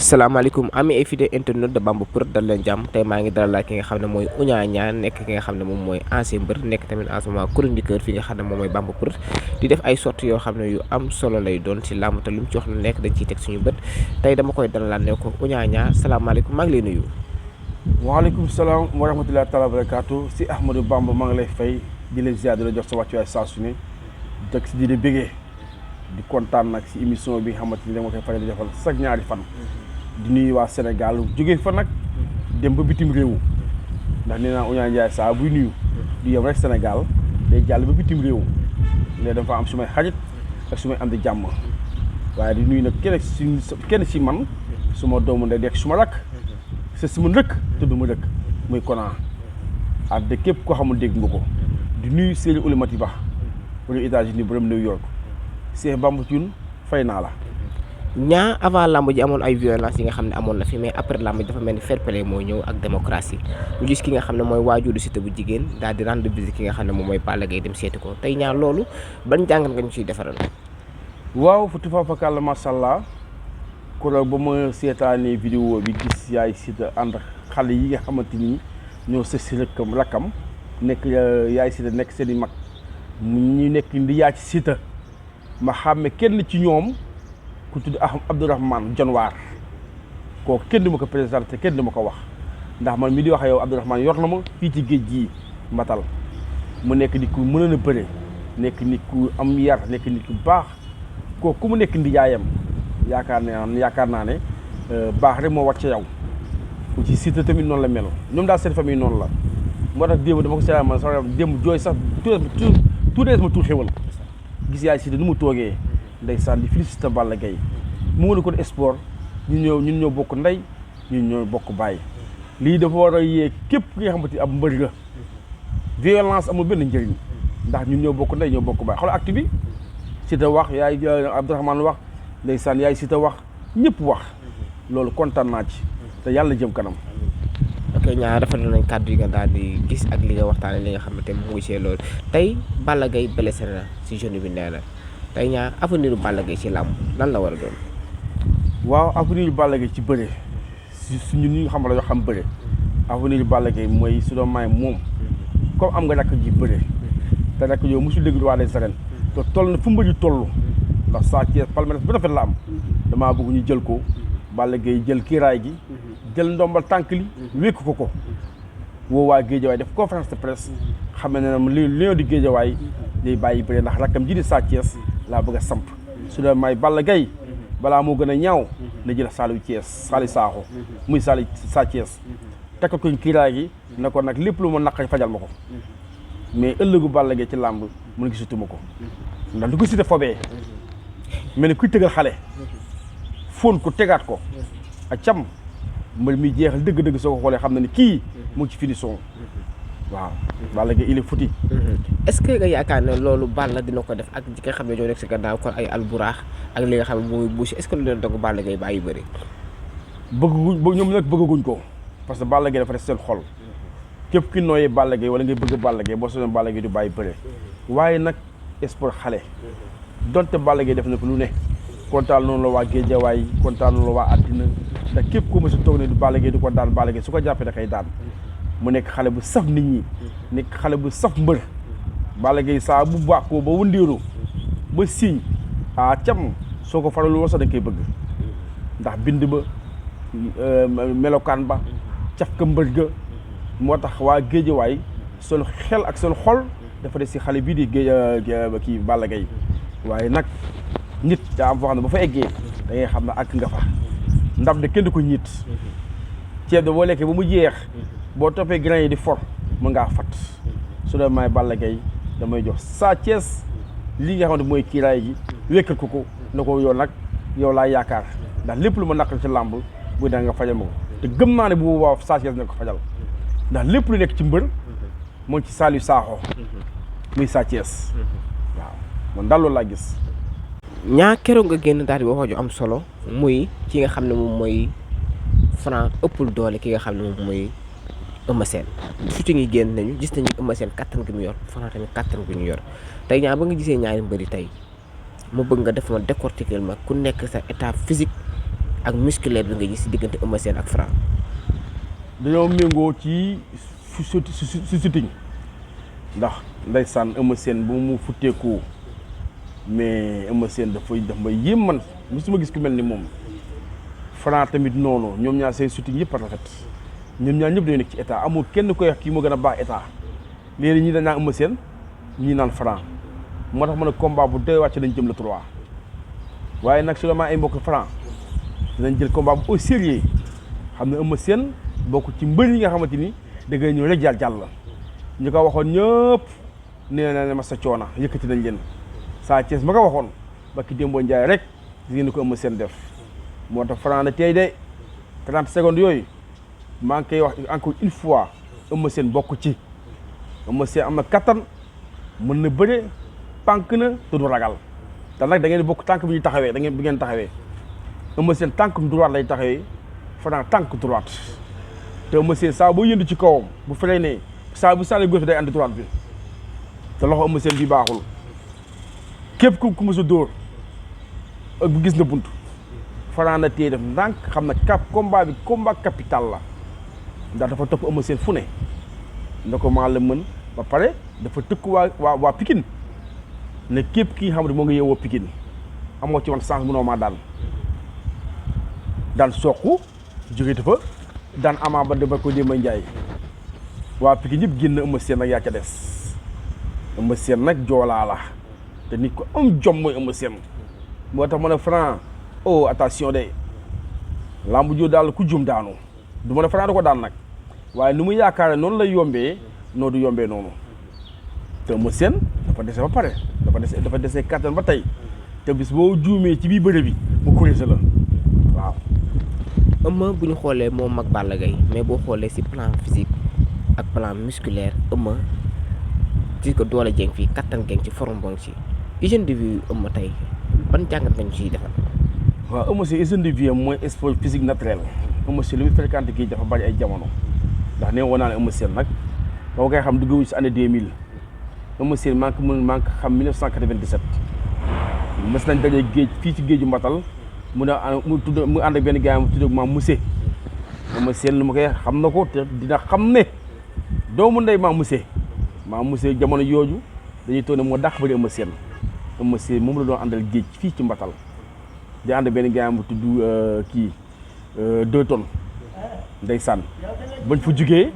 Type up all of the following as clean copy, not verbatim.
salaamaaleykum ami ay fidèles internet de Bamba Prod dal leen jàmm tey maa ngi dalal ki nga xam ne mooy Ouniang Niang nekk ki nga xam ne moom mooy ancien mbër nekk tamit en ce moment chroniqueur fi nga xam ne moom mooy Bamba Prod di def ay sorties yoo xam ne yu am solo lay doon ci làmb te lu mu ci wax lu nekk dañ ciy teg suñu bët tey dama koy dalalaat ne ko Ouniang Niang salaamaaleykum maa ngi lay nuyu. waaleykum salaam wa rahmatullahi taala wa barakaatu si Ahmadou Bamba maa ngi lay fay di la ziar di la jox sa wàccuwaay saa su ne dëkk si di bégee di kontaan nag si émission bi nga xamante ni dama koy faral di defal chaque ñaari fan. di nuyu waa Sénégal jóge fa nag dem ba bitim réew ndax nee naa Ouniang Ndiaye saa buy nuyu du yem rek Sénégal day jàll ba bitim réew ne dafa am sumay xarit ak sumay am di jàmm waaye di nuyu nag kenn si man suma doomu ndey dekk suma rakk c'est suma ndëkk te du ma dëkk muy Kona ak de képp koo xamul dégg nga ko di nuyu Serigne Oulimati Ba borom États-Unis borom New York Cheikh Bamba Thioune fay naa la. Niang avant lamb ji amoon ay violence yi nga xam ne amoon na fi mais après lamb ji dafa mel ni fair play moo ñëw ak démocratie ñu gis ki nga xam ne mooy waajuru Siteu bu jigéen daal di rendre visite ki nga xam ne moom mooy Balla Gaye dem seeti ko tey Niang loolu ban jàngat nga ñu ciy defaral. waaw fa tufaafakàlla macha allah kuréel ba ma seetaanee vidéo bi gis yaay Siteu ànd xale yi nga xamante ni ñoo sës si rakkam nekk yaay Siteu nekk seen i mag ñu nekk ndi yaa ci Siteu ma xàmme kenn ci ñoom. ku tudd Abdourahmane Dionewar kooku kenn du ma ko présenté kenn du ma ko wax ndax man mi di wax yow Abdourahmane yor na ma fii ci géej gii mbatal mu nekk nit ku mën a bëre nekk nit ku am yar nekk nit ku baax kooku ku mu nekk ndijaayam yaakaar naa ne baax rek moo wàcc ca yow ku ci Siteu tamit noonu la mel ñoom daal seen famille noonu la moo tax démb dama ko seetaan man sax démb jooy sax tout ma tuur xewal gis yaay Siteu nu mu toogee ndeysaan di félicité Balla Gaye mu mën a ko sport ñun ñoo bokk ndey ñun ñoo bokk baay lii dafa war a yee képp ki nga xamante ni ab mbër nga violence amul benn njëriñ ndax ñun ñoo bokk ndey ñoo bokk baay xoolal acte bi Siteu wax yaay Abdourahmane wax ndeysaan yaay Siteu wax ñëpp wax loolu kontaan naa ci te yàlla jëm kanam. ok Niang rafetlu nañ kàddu yi nga daal di gis ak li nga waxtaane li nga xamante ne mu ngi see loolu tey Balla Gaye blessé na si genou bi nee na tey Niang avenir Balla Gaye ci làmb lan la war a doon. waaw avenir Balla Gaye ci bëre si ñun ñi nga xam la yoo xam bëre avenir Balla Gaye mooy su doon may moom comme am nga rakk ji bëre te rakk yow mosul dégg roi des arènes te toll na fu mbëri toll ndax Sa Thiès palmarès bu rafet la am damaa bëgg ñu jël ko Balla Gaye jël kiiraay gi jël ndombal tànk li wékk ko woo waa Géejawaay def conférence de presse xam ne ne li lion di Géejawaay day bàyyi bëre ndax rakkam ji di Sa Thiès laa bëgg a samp su doon may Balla Gaye balaa moo gën a ñaaw na jël Saliou Thiès Sali Sakho muy Sali Sa Thiès tekkal ko kiiraay gi ne ko nag lépp lu ma naqari fajal ma ko mais ëllëgu Balla Gaye ci làmb mun gisatuma ko ndax du ko Siteu fobee mel ni kuy tëgal xale fóon ko tegaat ko a cam mbër mi jeexal dëgg-dëgg soo ko xoolee xam na ni kii mu ngi ci finition waaw Balla Gaye il est foutu. est-ce que nga yaakaar ne loolu Balla dina ko def ak ñi nga xam ne ñoo nekk si gannaaw kon ay alburaax ak li nga xam ne mooy Boucher est-ce que lu leen doog Balla Gaye bàyyi bëri. ñoom nag bëggaguñ ko parce que Balla Gaye dafa def seen xol képp ki nooyee Balla Gaye wala ngay bëgg Balla Gaye boo soobee Balla Gaye du bàyyi bëri waaye nag sport xale donte Balla Gaye def na ko lu ne kontaan noonu la waa Géejawaay kontaan noonu la waa àddina ndax képp ku ma si toog ne du Balla Gaye du ko daan Balla Gaye su ko jàppee da koy daan. mu nekk xale bu saf nit ñi nekk xale bu saf mbër Balla Gaye saa bu bàkkoo ba wëndeelu ba siiñ cam soo ko faralu woon sax da nga koy bëgg ndax bind ba melokaan ba caf ka mbër ga moo tax waa Géejawaay seen xel ak seen xol dafa des si xale bii di kii Balla Gaye waaye nag nit daa am foo xam ne ba fa eggee da ngay xam ne ak nga fa ndab de kenn du ko ñiit ceeb de boo lekkee ba mu jeex boo toppee grain yi di for mën ngaa fat su dee may Balla Gaye damay jox Sa Thiès lii nga xamante mooy kiiraay gi wékkal ko na ko yow nag yow laa yaakaar ndax lépp lu ma naqal ci làmb bu da nga fajal ma ko te gëm naa ne bu boobaa Sa Thiès na ko fajal ndax lépp lu nekk ci mbër moo ci Saliou Sakho muy Sa Thiès waaw man daal loolu laa gis. Niang keroog nga génn daal di wax ju am solo muy ki nga xam ne moom mooy Franc ëppul doole ki nga xam ne moom mooy Eumeu Sène surtout ngi génn nañu gis nañu Eumeu Sène kattan gi mu yor Franc tamit kattan gi ñu yor tey Niang ba nga gisee ñaari mbëri tey ma bëgg nga def ma décortiquer ma ku nekk sa état physique ak musculaire bi nga gis si diggante Eumeu Sène ak Franc. dañoo méngoo ci su sitting ndax ndeysaan Eumeu Sène bu mu futteeku mais Eumeu Sène daf may yéem man musuma gis ku mel ni moom. Franc tamit noonu ñoom ñaar seen sitting yëpp rafet ñoom ñaar ñëpp dañoo nekk ci état amul kenn koy wax kii moo gën a baax état léegi ñii dañ naan Eumeu Sène ñii naan Franc moo tax ma ne combat bu doy wàcc dañ jëm le 3 waaye nag su ay mbokk Franc dinañ jël combat bu au sérieux xam ne Eumeu Sène bokk ci mbër yi nga xamante ni da ngay ñëw rek jàll la ñu ko waxoon ñëpp nee na ne ma sa coona yëkkati nañ leen Sa Thiès ma ko waxoon ba ki Dembo Ndiaye rek di ngeen ko Eumeu Sène def moo tax Franc na tey de 30 secondes yooyu maa ngi koy wax encore une fois Eumeu Sène bokk ci Eumeu Sène am na kattan mën na bëre pànk na te du ragal te nag da ngeen bokk tànk bi ñuy taxawee da ngeen bi ngeen taxawee Eumeu Sène tànk droite lay taxawee Franc tànk droite te Eumeu Sène saa boo yëndu ci kawam bu fekkee ne saa bu sànni gauche day andi droite bi te loxo Eumeu Sène bi baaxul képp ku mës a dóor ak bu gis na bunt Franc na téye def ndànk xam na combat bi combat capital la ndax dafa topp Eumeu Sène fu ne nda ko maa la mën ba pare dafa tëkk waa Pikine ne képp kii xam ne moo ngi yeewoo Pikine amoo ci man sens mënoo maa daan soq jóge dafa daan Ama Baldé ba ko Demba Ndiaye waa Pikine ñëpp génn Eumeu Sène nag yaa ca des Eumeu Sène nag joolaa la te nit ko am jom mooy Eumeu Sène moo tax ma ne Franc oh attention de lambu joo daal ku jum daanu du ma ne Franc da ko daan nag waaye nu mu yaakaare noonu lay yombee noo du yombee noonu te Eumeu Sène dafa dese ba pare dafa dese kattan ba tey te bis boo juumee ci biir bëre bi mu corrigé la waaw. Eumeu bu ñu xoolee moom mag Balla Gaye mais boo xoolee si plan physique ak plan musculaire Eumeu ci ko doole jeng fii kattan geng ci forme bon ci hygiène de vie Eumeu tey ban jàngat nañu ciy defal. waaw Eumeu Sène hygiène de vie mooy sport physique naturel Eumeu Sène li muy fréquenté kii dafa bari ay jamono ndax nee woon naa ne Eumeu Sène nag boo koy xam dugg si année 2000 Eumeu Sène maa ngi xam 1997 mës nañ daje géej fii ci géeju Mbatal mu ànd ak benn gars mu tudd maam Moussé Eumeu Sène lu ma koy xam na ko te dina xam ne doomu ndey maam Moussé jamono yooju dañuy toog ne moo dàq bëri Eumeu Sène moom la doon àndal géej fii ci Mbatal di ànd benn gars mu tudd 2 tonnes ndeysaan bañ fa jugee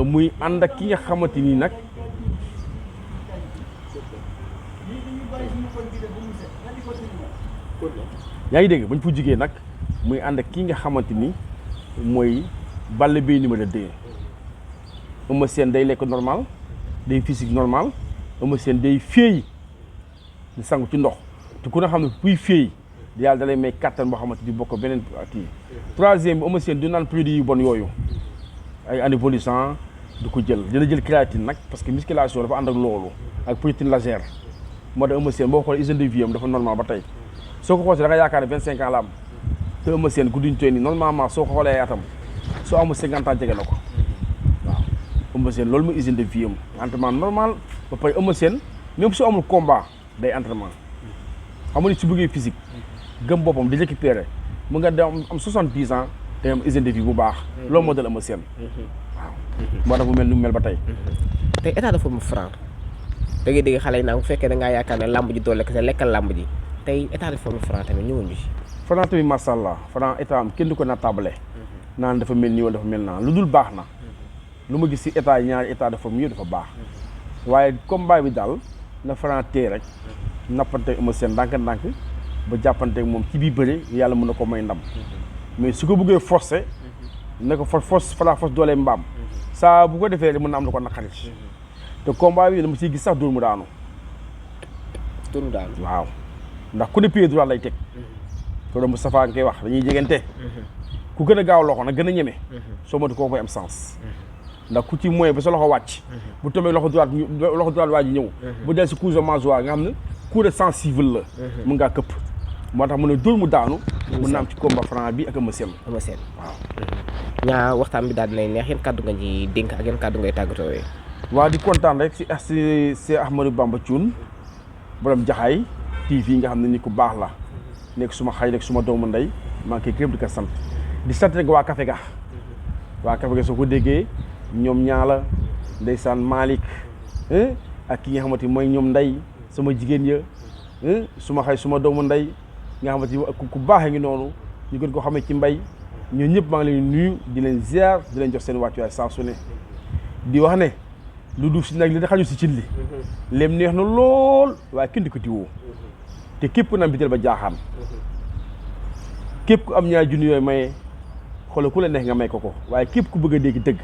muy ànd ak ki nga xamante ni nag yaa ngi dégg bañ fa jugee nag muy ànd ak ki nga xamante ni mooy Balla Gaye numéro 2 Eumeu Sène day lekk normal day physique normal Eumeu Sène day féey di sangu ci ndox te ku ne xam ne buy féey yàlla da lay may kattan boo xamante ni bokk beneen kii. troisième bi Eumeu Sène du naan produit yu bon yooyu ay anabolisant du ko jël dina jël créatine nag parce que musculation dafa ànd ak loolu ak protéine légère moo tax Eumeu Sène boo xoolee hygiène de vie am dafa normal ba tey soo ko xoolee da nga yaakaar ne 25 ans la am te Eumeu Sène gudduñ toy ni normalement soo ko xoolee ay atam soo amul 50 ans jege na ko waaw Eumeu Sène loolu mooy hygiène de vie am entraînement normal ba pare Eumeu Sène même soo amul combat day entraînement xam nga ni su bëggee physique gëm boppam di récupérer mu nga dem am 70 ans day am hygiène de vie bu baax loolu moo dal Eumeu Sène waaw moo tax mu mel ni mu mel ba tey tey état de forme Franc da ngay dégg xale yi naan bu fekkee da ngaa yaakaar ne làmb ji doole kese lekkal làmb ji tey état de forme Franc tamit ñëwuñu si. Franc tamit macha allah Franc état am kenn du ko nattable naan dafa mel nii wala dafa mel naa lu dul baax na lu ma gis si état yi ñaari état de forme yëpp dafa baax waaye combat bi daal na Franc tee rek nappante Eumeu Sène ndànk-ndànk ba jàppanteeg moom ci biir bëri yàlla mën na ko may ndam mais su ko bëggee forcer ne ko force doolee mbaam saa bu ko defee rek mën na am na ko naqari te combat bi dama ciy gis sax dóor mu daanu. waaw ndax ku ne pied droit lay teg. loolu Moustapha nga koy wax dañuy jegante. ku gën a gaaw loxo nag gën a ñeme. soo moytu koo koy am sens. ndax ku ci moyen ba sa loxo wàcc. bu tombee loxo droite waa ji ñëw. bu del si coups de mangeoire nga xam ne coup de sensible la. mën ngaa këpp. moo tax mu ne dóor mu daanu. mën na am ci combat Franc bi ak Eumeu Sène. waaw. ñaa waxtaan bi daal dinay neex yan kàddu nga ci dénk ak yan kàddu ngay tàggatoo. waa di kontaan rek si Ahmadou Bamba Thioune borom Jaxaay TV nga xam ne ni ku baax la nekk suma xarit rek suma doomu ndey maa ngi koy gërëm di ko sant di sant rek waa Café ga waa Café ga soo ko déggee ñoom ñaala ndeysaan Malick ak ki nga xamante ni mooy ñoom nday sama jigéen ya suma xay suma doomu nday nga xamante ni ku baaxee ngi noonu ñu gën ko xamee ci mbay ñoo ñëpp maa ngi leen nuyu di leen ziar di leen jox seen wàccuwaay saa su ne di wax ne lu duuf si nag li da xaju si cin li léem neex na lool waaye kenn di ko tiwoo te képp na bitel ba jaaxaan képp ku am ñaar junni yooyu maye xoolal ku la neex nga may ko waaye képp ku bëgg a dégg dëgg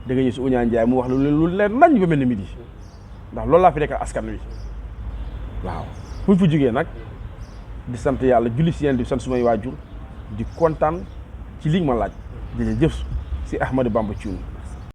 da nga ñëw si Ouniang Ndiaye mu wax lu leer nañ ba mel ne midi ndax loolu laa fi nekkal askan wi waaw fu ñu fa jógee nag di sant yàlla julli si yéen di sant sumay waajur di kontaan ci li ma laaj di jëf si Ahmadou Bamba Thioune